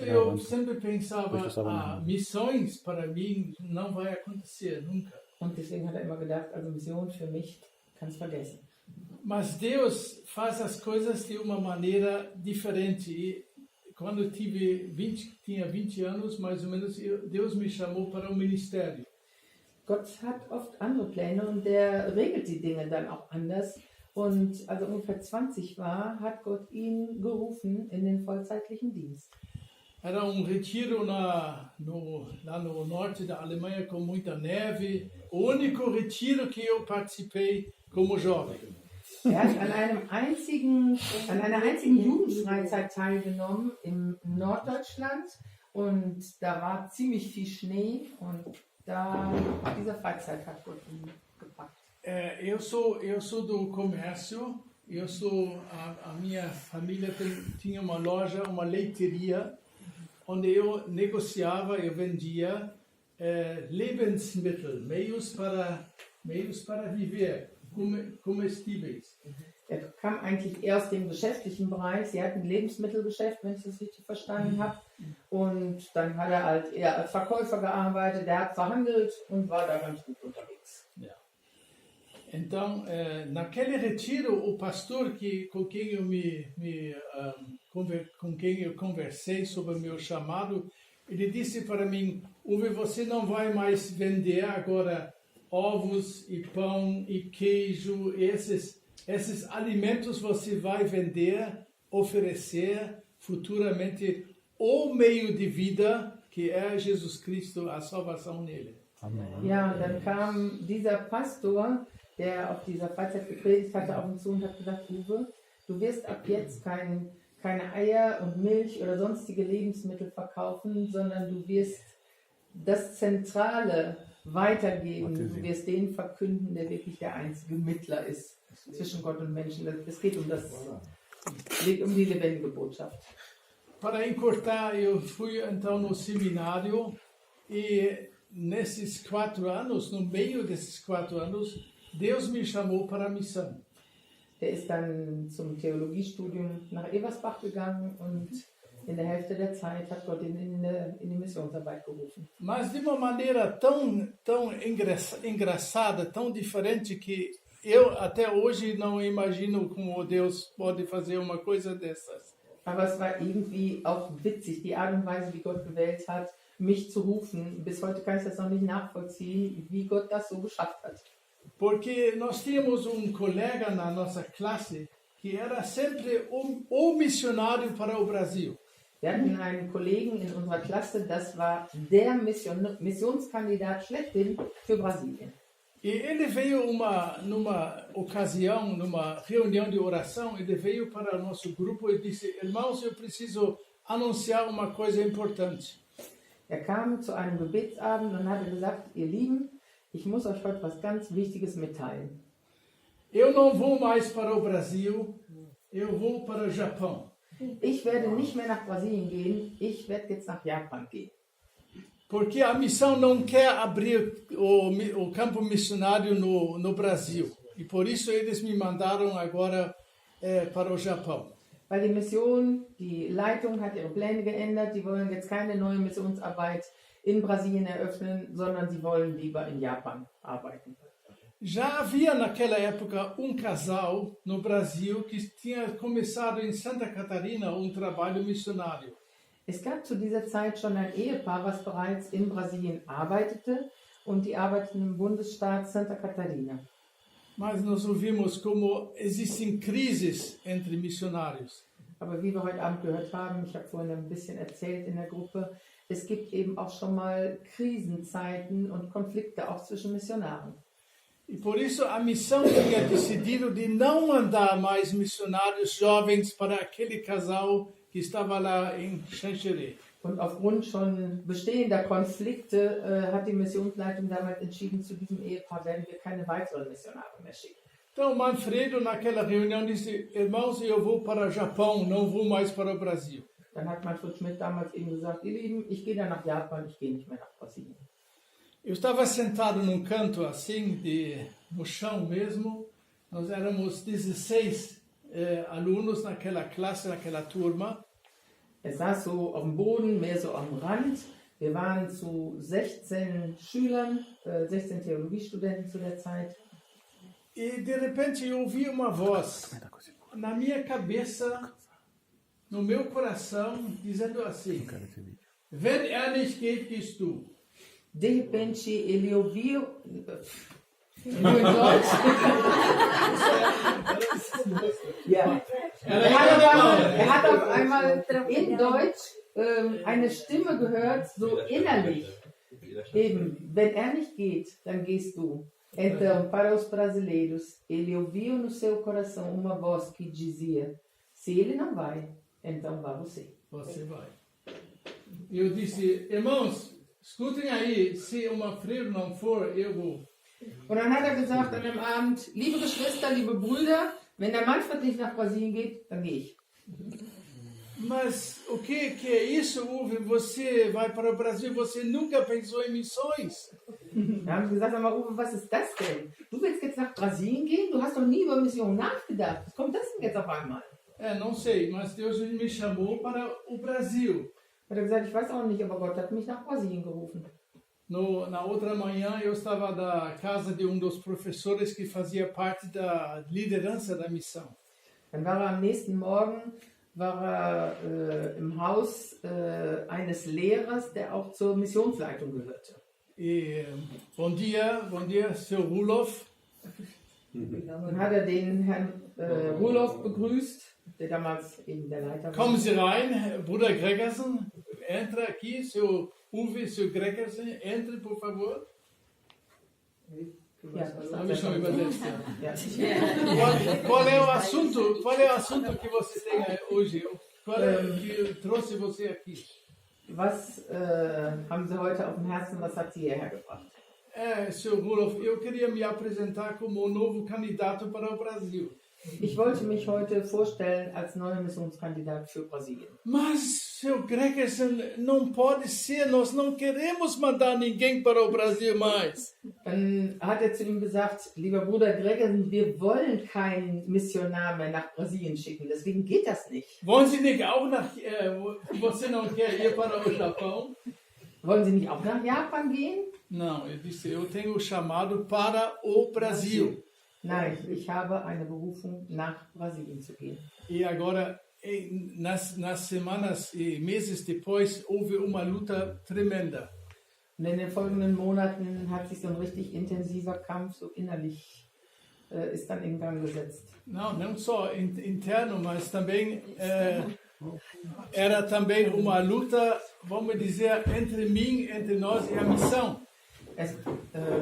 Eu sempre pensava, missões para mim não vai acontecer nunca. Und deswegen hat er immer gedacht, also Mission für mich, kannst vergessen. Mas Deus faz as coisas de uma maneira diferente. E quando eu tinha 20 anos, mais ou menos, Deus me chamou para um ministério. Gott hat oft andere Pläne und der regelt die Dinge dann auch anders. Und als er ungefähr 20 war, hat Gott ihn gerufen in den vollzeitlichen Dienst. Era retiro lá no norte da Alemanha com muita neve. O único retiro que eu participei como jovem. Er hat an einer einzigen Jugendfreizeit teilgenommen im Norddeutschland und da war ziemlich viel Schnee und diese Freizeit hat Gott ihn gepackt. Eu sou do comércio. A minha família tinha uma loja, uma leiteria, onde eu negociava, eu vendia Lebensmittel, meios para viver, comestíveis. Er kam eigentlich eher aus dem geschäftlichen Bereich. Sie hatten ein Lebensmittelgeschäft, wenn ich das richtig verstanden habe. Und dann hat er halt eher als Verkäufer gearbeitet, der hat verhandelt und war da ganz gut unterwegs. Ja. Então, naquele retiro, o pastor com quem eu conversei sobre o meu chamado, ele disse para mim: Uwe, você não vai mais vender agora ovos e pão e queijo, esses alimentos você vai vender, oferecer futuramente o meio de vida que é Jesus Cristo, a salvação nele. Amen. Ja, und dann kam dieser Pastor, der auf dieser Freizeit gepredigt hatte, auf uns zu und hat gesagt: Uwe, du wirst ab jetzt keine Eier und Milch oder sonstige Lebensmittel verkaufen, sondern du wirst das Zentrale weitergeben. Du wirst den verkünden, der wirklich der einzige Mittler ist zwischen Gott und Menschen. Es geht um die lebendige Botschaft. Para encurtar, eu fui então no seminário e nesses 4 anos, no meio desses 4 anos, Deus me chamou para a missão. Er ist dann zum Theologiestudium nach Eversbach gegangen und in der Hälfte der Zeit hat Gott ihn in die Missionsarbeit gerufen. Mas de uma maneira tão engraçada, tão diferente que eu até hoje não imagino como Deus pode fazer uma coisa dessas. Aber es war irgendwie auch witzig, die Art und Weise, wie Gott gewählt hat, mich zu rufen. Bis heute kann ich das noch nicht nachvollziehen, wie Gott das so geschafft hat. Porque nós tínhamos colega na nossa classe que era sempre o missionário para o Brasil. Wir hatten einen Kollegen in unserer Klasse, das war der Missionskandidat schlechthin für Brasilien. E ele veio numa ocasião, numa reunião de oração, ele veio para o nosso grupo e disse: Irmãos, eu preciso anunciar uma coisa importante. Er kam zu einem Gebetsabend und hatte gesagt: Ihr Lieben, ich muss euch heute was ganz Wichtiges mitteilen. Eu não vou mais para o Brasil, eu vou para o Japão. Ich werde nicht mehr nach Brasilien gehen, ich werde jetzt nach Japan gehen. Porque a missão não quer abrir o campo missionário no Brasil. E por isso eles me mandaram agora para o Japão. Weil die Mission, die Leitung hat ihre Pläne geändert, die wollen jetzt keine neue Missionsarbeit in Brasilien eröffnen, sondern sie wollen lieber in Japan arbeiten. Já havia naquela época casal no Brasil que tinha começado em Santa Catarina trabalho missionário. Es gab zu dieser Zeit schon ein Ehepaar, was bereits in Brasilien arbeitete und die arbeiteten im Bundesstaat Santa Catarina. Mas nós ouvimos como existem crises entre missionários. Aber wie wir heute Abend gehört haben, ich habe vorhin ein bisschen erzählt in der Gruppe, es gibt eben auch schon mal Krisenzeiten und Konflikte auch zwischen Missionaren. E por isso a missão tinha decidido de não mandar mais missionários jovens para aquele casal que estava lá em Xanxerê. Und aufgrund schon bestehender Konflikte hat die Missionsleitung damals entschieden, zu diesem Ehepaar werden wir keine weiteren Missionare mehr schicken. Então Manfredo naquela reunião disse: Irmãos, eu vou para o Japão, não vou mais para o Brasil. Dann hat Manfred Schmidt damals eben gesagt: Ihr Lieben, ich gehe dann nach Japan, ich gehe nicht mehr nach Brasilien. Eu estava sentado num canto assim, no chão mesmo. Nós éramos 16 alunos naquela classe, naquela turma. Er saß so auf dem Boden, mehr so am Rand. Wir waren zu 16 Schülern, 16 Theologiestudenten zu der Zeit. E de repente eu ouvi uma voz na minha cabeça, no meu coração, dizendo assim: wenn er nicht geht, gehst du. De repente ele ouviu, nur in Deutsch. Ja. Er hat auf einmal in Deutsch eine Stimme gehört, so innerlich. Eben, wenn er nicht geht, dann gehst du. Então, para os brasileiros, ele ouviu no seu coração uma voz que dizia: se ele não vai, então vá você. Você vai. Eu disse: irmãos, escutem aí, se uma freira não for, eu vou. Und dann hat er gesagt an dem Abend: liebe Geschwister, liebe Brüder, wenn der Manfred nicht nach Brasilien geht, dann gehe ich. Mas o que é isso, Uwe? Você vai para o Brasil, você nunca pensou em missões. Da haben sie gesagt: aber Uwe, was ist das denn? Du willst jetzt nach Brasilien gehen? Du hast doch nie über Mission nachgedacht. Was kommt das denn jetzt auf einmal? Não sei, mas Deus me chamou para o Brasil. Hat er gesagt: ich weiß auch nicht, aber Gott hat mich nach Brasilien gerufen. Na outra manhã, eu estava na casa de dos professores que fazia parte da liderança da missão. Dann war er am nächsten Morgen im Haus eines Lehrers, der auch zur Missionsleitung gehörte. Bom dia, Sr. Rulof. Dann hat er den Herrn Rulof begrüßt, der damals eben der Leiter war. Kommen Sie rein, Bruder Gregersen. Entra aqui, Sr. Uwe, Sr. Gregersen. Entre, por favor. Habe ich schon übersetzt. Ja. Qual é o assunto que você tem hoje? Qual é que trouxe você aqui? Was haben Sie heute auf dem Herzen? Was hat Sie hierher gebracht? Sr. Rulof, eu queria me apresentar como novo candidato para o Brasil. Ich wollte mich heute vorstellen als neuer Missionskandidat für Brasilien. Mas, Sr. Gregersen, não pode ser, nós não queremos mandar ninguém para o Brasil mais. Dann hat er zu ihm gesagt: lieber Bruder Gregersen, wir wollen keinen Missionar mehr nach Brasilien schicken, deswegen geht das nicht. Wollen Sie nicht auch você não quer ir para o Japão? Wollen Sie nicht auch nach Japan gehen? Não, eu disse, eu tenho chamado para o Brasil. Nein, ich habe eine Berufung, nach Brasilien zu gehen. E agora, nas semanas e meses depois, houve uma luta tremenda. Und in den folgenden Monaten hat sich so ein richtig intensiver Kampf, so innerlich, ist dann in Gang gesetzt. Não só interno, mas também era também uma luta, vamos dizer, entre nós e a missão. Es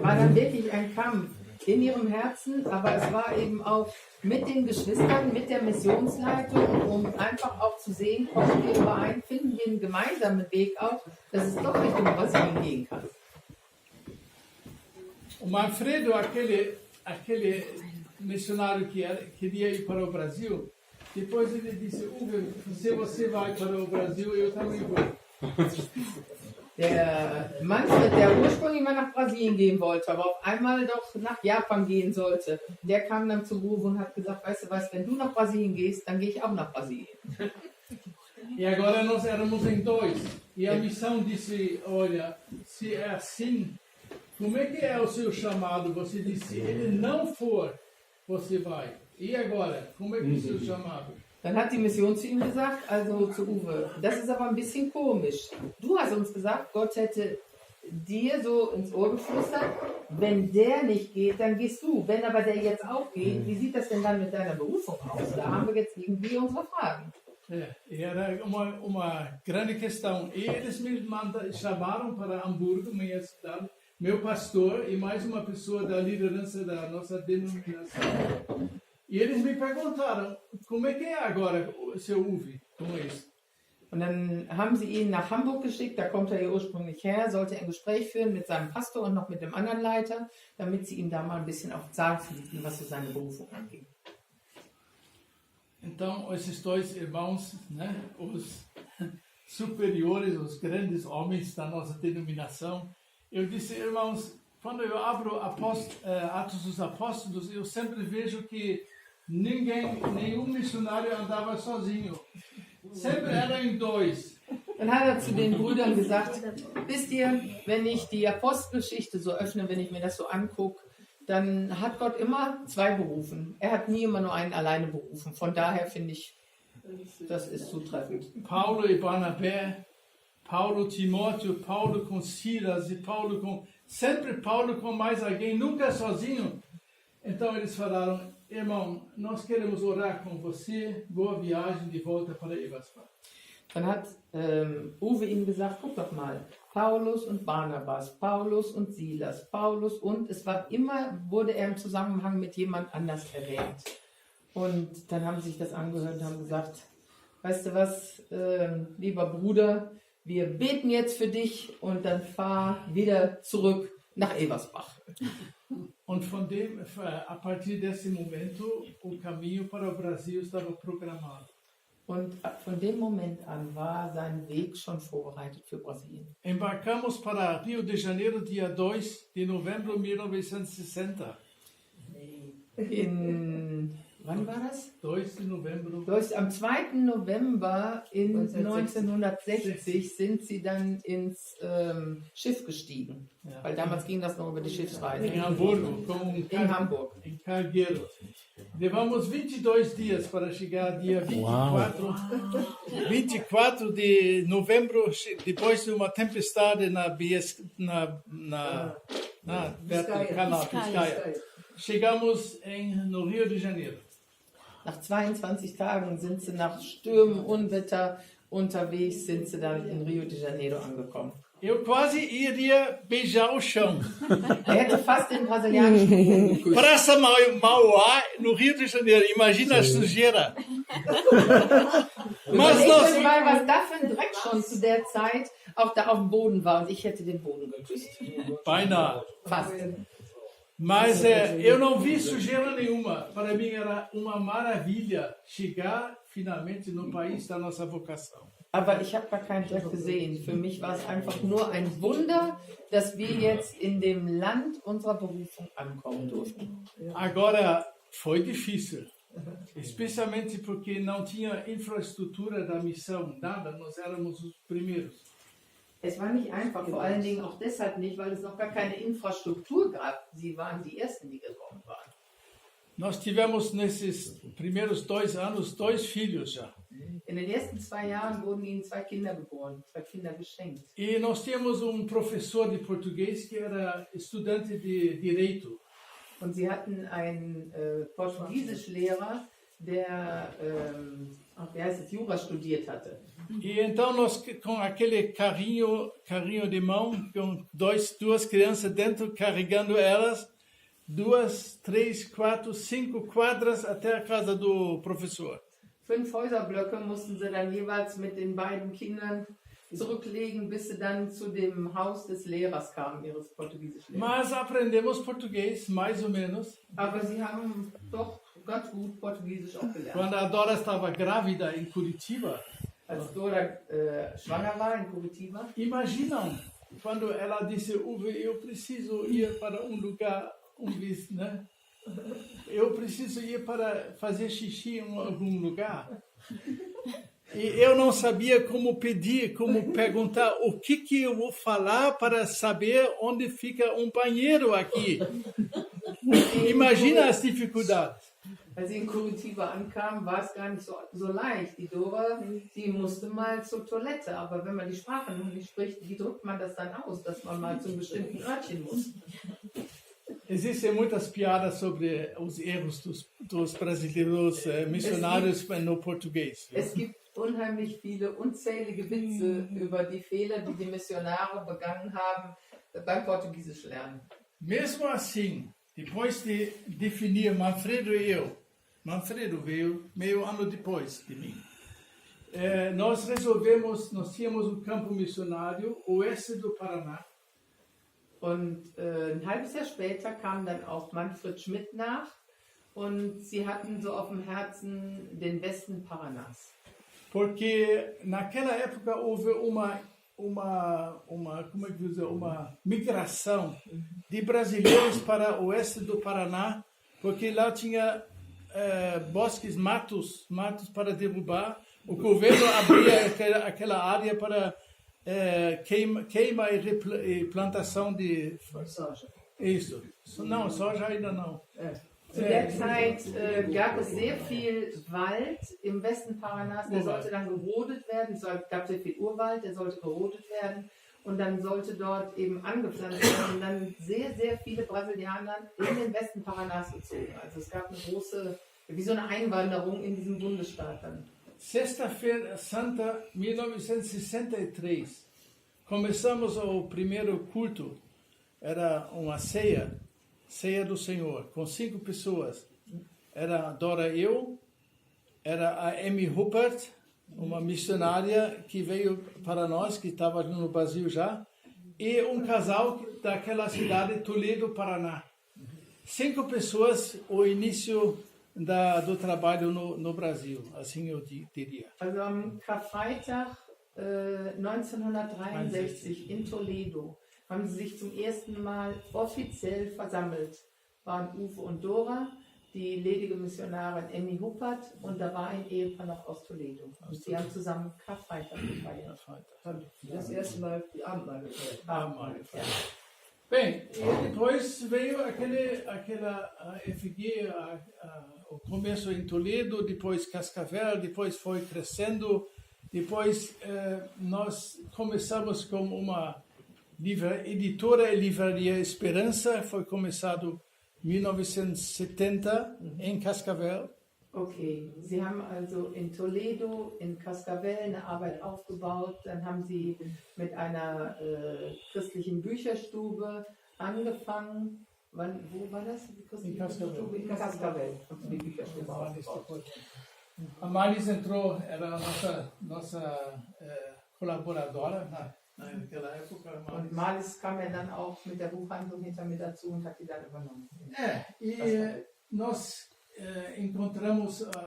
war dann wirklich ein Kampf in ihrem Herzen, aber es war eben auch mit den Geschwistern, mit der Missionsleitung, um einfach auch zu sehen, kommen wir überein, finden wir einen gemeinsamen Weg auch, dass es doch Richtung Brasilien gehen kann. O Manfredo, aquele missionário que queria ir para o Brasil, depois ele disse: Uwe, se você vai para o Brasil, eu também vou. Der Manfred, der ursprünglich mal nach Brasilien gehen wollte, aber auf einmal doch nach Japan gehen sollte, der kam dann zu Uwe und hat gesagt: weißt du was, wenn du nach Brasilien gehst, dann gehe ich auch nach Brasilien. E agora nós éramos em dois. E a missão disse: olha, se é assim, como é que é o seu chamado? Você disse: se ele não for, você vai. E agora, como é que é o seu chamado? Dann hat die Mission zu ihm gesagt, also zu Uwe: das ist aber ein bisschen komisch. Du hast uns gesagt, Gott hätte dir so ins Ohr geflüstert, wenn der nicht geht, dann gehst du. Wenn aber der jetzt auch geht, wie sieht das denn dann mit deiner Berufung aus? Da haben wir jetzt irgendwie unsere Fragen. Era uma grande questão. E eles me chamaram para Hamburgo, minha cidade, meu pastor e mais uma pessoa da liderança da nossa denominação. E eles me perguntaram: como é que é agora, seu Uwe, com isso? Und dann haben sie ihn nach Hamburg geschickt, da kommt er hier ursprünglich her, sollte ein Gespräch führen mit seinem Pastor und noch mit dem anderen Leiter, damit sie ihm da mal ein bisschen auf den Zahn fühlten, was so seine Berufung angeht. Então, esses dois irmãos, né, os superiores, os grandes homens da nossa denominação, eu disse: irmãos, quando eu abro Atos dos Apóstolos, eu sempre vejo que nenhum missionário andava sozinho. Sempre eram em dois. Dann hat er zu den Brüdern gesagt, wisst ihr, wenn ich die Apostelgeschichte so öffne, wenn ich mir das so angucke, dann hat Gott immer zwei berufen. Er hat nie immer nur einen alleine berufen. Von daher finde ich, das ist zutreffend. Paulo e Barnabé, Paulo, Timóteo, Paulo com Silas e Paulo com... Sempre Paulo com mais alguém, nunca sozinho. Então eles falaram, irmão, nós queremos orar com você, boa viagem de volta para Eversbach. Dann hat Uwe ihm gesagt, guck doch mal, Paulus und Barnabas, Paulus und Silas, Paulus und es war immer, wurde er im Zusammenhang mit jemand anders erwähnt. Und dann haben sie sich das angehört und haben gesagt, weißt du was, lieber Bruder, wir beten jetzt für dich und dann fahr wieder zurück nach Eversbach. Und a partir desse momento, o caminho para o Brasil estava programado. Und von dem Moment an war sein Weg schon vorbereitet für Brasilien. Embarcamos para Rio de Janeiro dia 2 de novembro de 1960. Wann war das? 2 de novembro. Am 2. November in 1960 sind sie dann ins Schiff gestiegen. Ja. Weil damals ging das noch über die Schiffsreise. In Hamburgo. In Hamburg. Em Cargueiro. Levamos 22 dias para chegar dia 24. 24 de novembro, depois de uma tempestade perto do canal Biscaia. Chegamos no Rio de Janeiro. Nach 22 Tagen sind sie nach Stürmen, Unwetter unterwegs, sind sie dann in Rio de Janeiro angekommen. Eu quase iria beijar o chão. Er hätte fast den brasilianischen Boden geküsst. Praça Mauá, no Rio de Janeiro. Imagina a sujeira. Mas mal, was da für ein Dreck schon zu der Zeit auch da auf dem Boden war und ich hätte den Boden geküsst. Beinahe. Fast. Mas eu não vi sujeira nenhuma. Para mim era uma maravilha chegar finalmente no país da nossa vocação. Aber ich habe da keinen Dreck gesehen. Für mich war es einfach nur ein Wunder, dass wir jetzt in dem Land unserer Berufung ankommen durften. Agora foi difícil, especialmente porque não tinha infraestrutura da missão, nada. Nós éramos os primeiros. Es war nicht einfach, vor allen Dingen auch deshalb nicht, weil es noch gar keine Infrastruktur gab. Sie waren die Ersten, die gekommen waren. Nós tivemos nesses primeiros 2 anos 2 filhos já. In den ersten 2 Jahren wurden ihnen 2 Kinder geboren, 2 Kinder geschenkt. E nós tínhamos professor de português que era estudante de direito. Und sie hatten einen Portugiesischlehrer, der Jura studiert hatte. E então nós, com aquele carrinho de mão, com duas crianças dentro, carregando elas, 2, 3, 4, 5 quadras até a casa do professor. 5 Häuserblöcke mussten sie dann jeweils mit den beiden Kindern zurücklegen, bis sie dann zu dem Haus des Lehrers kamen, ihres Portugiesischlehrers. Mas aprendemos português, mais ou menos. Aber sie haben doch ganz gut Portugiesisch auch gelernt. Quando a Dora estava grávida em Curitiba, als Dora schwanger war in Curitiba. Imaginam, quando ela disse, Uwe, eu preciso ir para lugar, né? Eu preciso ir para fazer xixi em algum lugar. E eu não sabia como pedir, como perguntar o que eu vou falar para saber onde fica banheiro aqui. Imagina as dificuldades. Als sie in Curitiba ankam, war es gar nicht so leicht. Die Dora, die musste mal zur Toilette. Aber wenn man die Sprache noch nicht spricht, wie drückt man das dann aus, dass man mal zu einem bestimmten Örtchen muss? Existem muitas piadas sobre os erros dos brasileiros missionários no português. Es gibt unheimlich viele, unzählige Witze über die Fehler, die die Missionare begangen haben beim Portugiesisch lernen. Mesmo assim, depois de definir Manfredo veio meio ano depois de mim. Nós tínhamos campo missionário, oeste do Paraná. Und ein halbes Jahr später kam dann auch Manfred Schmidt nach und sie hatten so auf dem Herzen den Westen Paranas. Porque naquela época houve uma migração de brasileiros para o oeste do Paraná, porque lá tinha bosques, matos para derrubar, o governo abria aquela área para queima e plantação de Soja. isso. Não, soja ainda não. Zu der Zeit gab es sehr viel Wald im Westen Paranas, der sollte dann gerodet werden. Es gab sehr viel Urwald, der sollte gerodet werden. Und dann sollte dort eben angepflanzt werden. Und dann sehr, sehr viele Brasilianer in den Westen Paranas gezogen. Also es gab eine große, wie so eine Einwanderung in diesem Bundesstaat dann. Sexta-feira Santa, 1963, começamos o primeiro culto. Era uma ceia do Senhor, com 5 pessoas. Era Dora eu, era a Amy Huppert, uma missionária que veio para nós, que estava no Brasil já, e um casal daquela cidade, Toledo, Paraná. 5 pessoas, o início do trabalho no Brasil, assim eu diria. Also am Karfreitag 1963 in Toledo haben sie sich zum ersten Mal offiziell versammelt. Waren Uwe und Dora, die ledige Missionarin Emmy Huppert und da war ein Ehepaar noch aus Toledo. Und sie haben zusammen Karfreitag gefeiert. Das erste Mal die Abendmahl gefeiert. Abendmahl gefeiert. Ja. Bem, e depois veio aquela FG, o começo em Toledo, depois Cascavel, depois foi crescendo, depois nós começamos com uma editora e livraria Esperança, foi começado em 1970 em Cascavel. Okay, Sie haben also in Toledo, in Cascavel eine Arbeit aufgebaut, dann haben Sie mit einer christlichen Bücherstube angefangen. Wo war das? Die christliche Bücherstube? In Cascavel haben Sie die Bücherstube aufgebaut. A Maris entrou, era a nossa colaboradora naquela época. Und Malis kam ja dann auch mit der Buchhandlung hinter mir dazu und hat die dann übernommen. E nós encontramos